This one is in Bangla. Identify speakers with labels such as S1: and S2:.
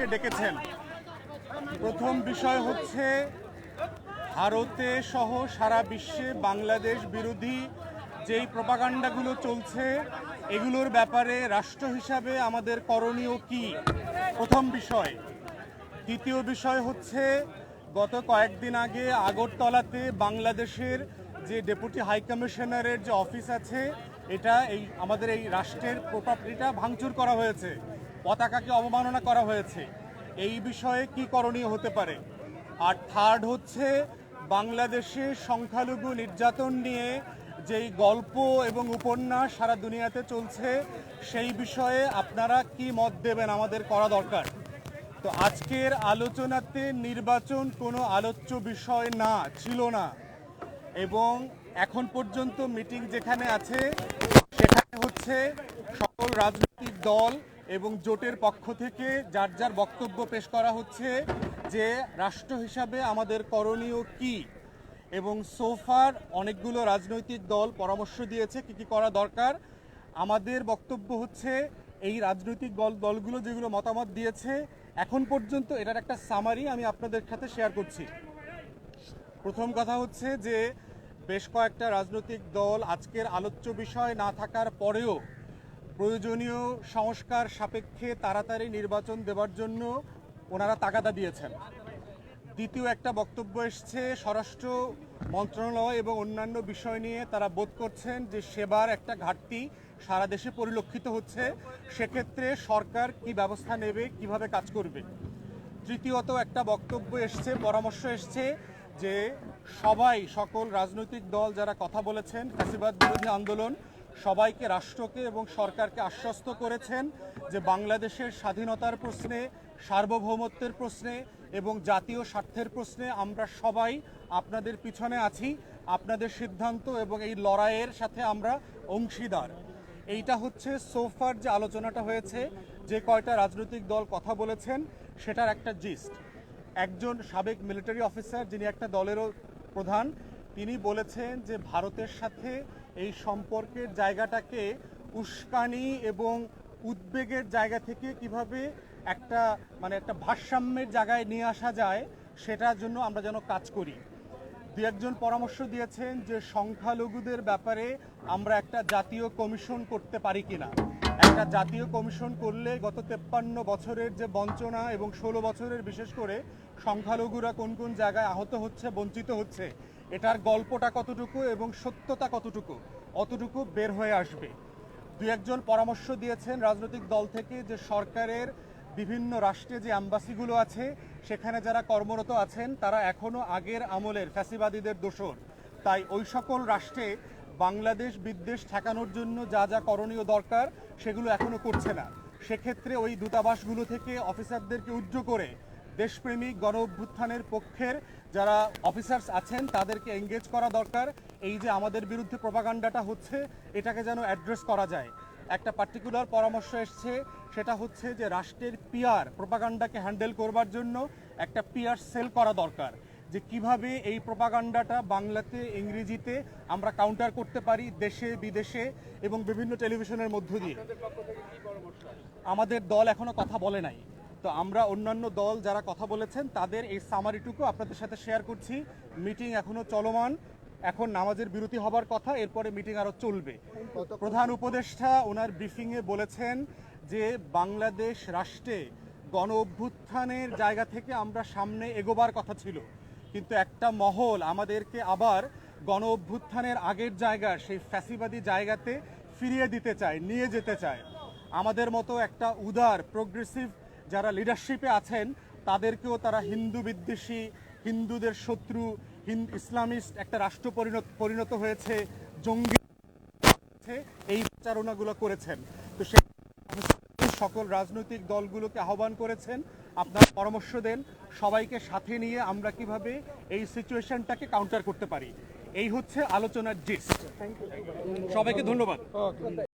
S1: আজকে ডেকেছেন। প্রথম বিষয় হচ্ছে ভারতে সহ সারা বিশ্বে বাংলাদেশ বিরোধী যেই প্রপাগান্ডাগুলো চলছে এগুলোর ব্যাপারে রাষ্ট্র হিসাবে আমাদের করণীয় কি, প্রথম বিষয়। দ্বিতীয় বিষয় হচ্ছে গত কয়েকদিন আগে আগরতলাতে বাংলাদেশের যে ডেপুটি হাই কমিশনারের যে অফিস আছে এটা আমাদের এই রাষ্ট্রের প্রপার্টিটা ভাঙচুর করা হয়েছে, পতাকাকে অবমাননা করা হয়েছে। এই বিষয়ে কি করণীয় হতে পারে? আর থার্ড হচ্ছে বাংলাদেশে সংখ্যালঘু নির্যাতন নিয়ে যেই গল্প এবং উপন্যাস সারা দুনিয়াতে চলছে সেই বিষয়ে আপনারা কি মত দেবেন, আমাদের করা দরকার। তো আজকের আলোচনাতে নির্বাচন কোনো আলোচ্য বিষয় না, ছিল না, এবং এখন পর্যন্ত মিটিং যেখানে আছে সেখানে হচ্ছে সকল রাজনৈতিক দল এবং জোটের পক্ষ থেকে যার যার বক্তব্য পেশ করা হচ্ছে যে রাষ্ট্র হিসাবে আমাদের করণীয় কি, এবং সোফার অনেকগুলো রাজনৈতিক দল পরামর্শ দিয়েছে কি কি করা দরকার। আমাদের বক্তব্য হচ্ছে এই রাজনৈতিক দলগুলো যেগুলো মতামত দিয়েছে এখন পর্যন্ত এটার একটা সামারি আমি আপনাদের সাথে শেয়ার করছি। প্রথম কথা হচ্ছে যে বেশ কয়েকটা রাজনৈতিক দল আজকের আলোচ্য বিষয় না থাকার পরেও প্রয়োজনীয় সংস্কার সাপেক্ষে তাড়াতাড়ি নির্বাচন দেওয়ার জন্য ওনারা তাগাদা দিয়েছেন। দ্বিতীয় একটা বক্তব্য এসছে স্বরাষ্ট্র মন্ত্রণালয় এবং অন্যান্য বিষয় নিয়ে তারা বোধ করছেন যে সেবার একটা ঘাটতি সারা দেশে পরিলক্ষিত হচ্ছে, সেক্ষেত্রে সরকার কি ব্যবস্থা নেবে, কিভাবে কাজ করবে। তৃতীয়ত একটা বক্তব্য এসছে, পরামর্শ এসছে যে সকল রাজনৈতিক দল যারা কথা বলেছেন ফ্যাসিবাদ বিরোধী আন্দোলন সবাইকে, রাষ্ট্রকে এবং সরকারকে আশ্বস্ত করেছেন যে বাংলাদেশের স্বাধীনতার প্রশ্নে, সার্বভৌমত্বের প্রশ্নে এবং জাতীয় স্বার্থের প্রশ্নে আমরা সবাই আপনাদের পিছনে আছি, আপনাদের সিদ্ধান্ত এবং এই লড়াইয়ের সাথে আমরা অংশীদার। এইটা হচ্ছে সোফার যে আলোচনাটা হয়েছে, যে কয়টা রাজনৈতিক দল কথা বলেছেন সেটার একটা জিস্ট। একজন সাবেক মিলিটারি অফিসার যিনি একটা দলেরও প্রধান, তিনি বলেছেন যে ভারতের সাথে এই সম্পর্কের জায়গাটাকে উস্কানি এবং উদ্বেগের জায়গা থেকে কিভাবে একটা ভারসাম্যের জায়গায় নিয়ে আসা যায় সেটার জন্য আমরা যেন কাজ করি। দু একজন পরামর্শ দিয়েছেন যে সংখ্যালঘুদের ব্যাপারে আমরা একটা জাতীয় কমিশন করতে পারি কিনা। একটা জাতীয় কমিশন করলে গত 53 বছরের যে বঞ্চনা এবং 16 বছরের বিশেষ করে সংখ্যালঘুরা কোন কোন জায়গায় আহত হচ্ছে, বঞ্চিত হচ্ছে, এটার গল্পটা কতটুকু এবং সত্যতা কতটুকু, অতটুকু বের হয়ে আসবে। দু একজন পরামর্শ দিয়েছেন রাজনৈতিক দল থেকে যে সরকারের বিভিন্ন রাষ্ট্রে যে অ্যাম্বাসিগুলো আছে সেখানে যারা কর্মরত আছেন তারা এখনও আগের আমলের ফ্যাসিবাদীদের দোসর, তাই ওই সকল রাষ্ট্রে বাংলাদেশ বিদ্বেষ ঠেকানোর জন্য যা যা করণীয় দরকার সেগুলো এখনও করছে না। সেক্ষেত্রে ওই দূতাবাসগুলো থেকে অফিসারদেরকে উজ্জ্ব করে দেশপ্রেমিক গণ অভ্যুত্থানের পক্ষের যারা অফিসার্স আছেন তাদেরকে এঙ্গেজ করা দরকার। এই যে আমাদের বিরুদ্ধে প্রপাগান্ডাটা হচ্ছে এটাকে যেন অ্যাড্রেস করা যায়। একটা পার্টিকুলার পরামর্শ এসছে, সেটা হচ্ছে যে রাষ্ট্রের পিআর প্রপাগান্ডাকে হ্যান্ডেল করবার জন্য একটা পিআর সেল করা দরকার, যে কিভাবে এই প্রপাগান্ডাটা বাংলাতে ইংরেজিতে আমরা কাউন্টার করতে পারি দেশে বিদেশে এবং বিভিন্ন টেলিভিশনের মধ্য দিয়ে। আমাদের দল এখনো কথা বলে নাই, তো আমরা অন্যান্য দল যারা কথা বলেছেন তাদের এই সামারিটুকু আপনাদের সাথে শেয়ার করছি। মিটিং এখনো চলমান, এখন নামাজের বিরতি হবার কথা, এরপরে মিটিং আরো চলবে। প্রধান উপদেষ্টা ওনার ব্রিফিংয়ে বলেছেন যে বাংলাদেশ রাষ্ট্রে গণ অভ্যুত্থানের জায়গা থেকে আমরা সামনে এগোবার কথা ছিল, কিন্তু একটা মহল আমাদেরকে আবার গণ অভ্যুত্থানের আগের জায়গার সেই ফ্যাসিবাদী জায়গাতে ফিরিয়ে দিতে চায়, নিয়ে যেতে চায়। আমাদের মতো একটা উদার প্রোগ্রেসিভ যারা লিডারশিপে আছেন তাদেরকেও তারা হিন্দু বিদ্বেষী, হিন্দুদের শত্রু, ইসলামিস্ট একটা রাষ্ট্র পরিণত হয়েছে, জঙ্গি, এই প্রচারণাগুলো করেছেন। তো সেই সকল রাজনৈতিক দলগুলোকে আহ্বান করেছেন আপনারা পরামর্শ দেন সবাইকে সাথে নিয়ে আমরা কিভাবে এই সিচুয়েশনটাকে কাউন্টার করতে পারি। এই হচ্ছে আলোচনার জিস্ট। সবাইকে ধন্যবাদ।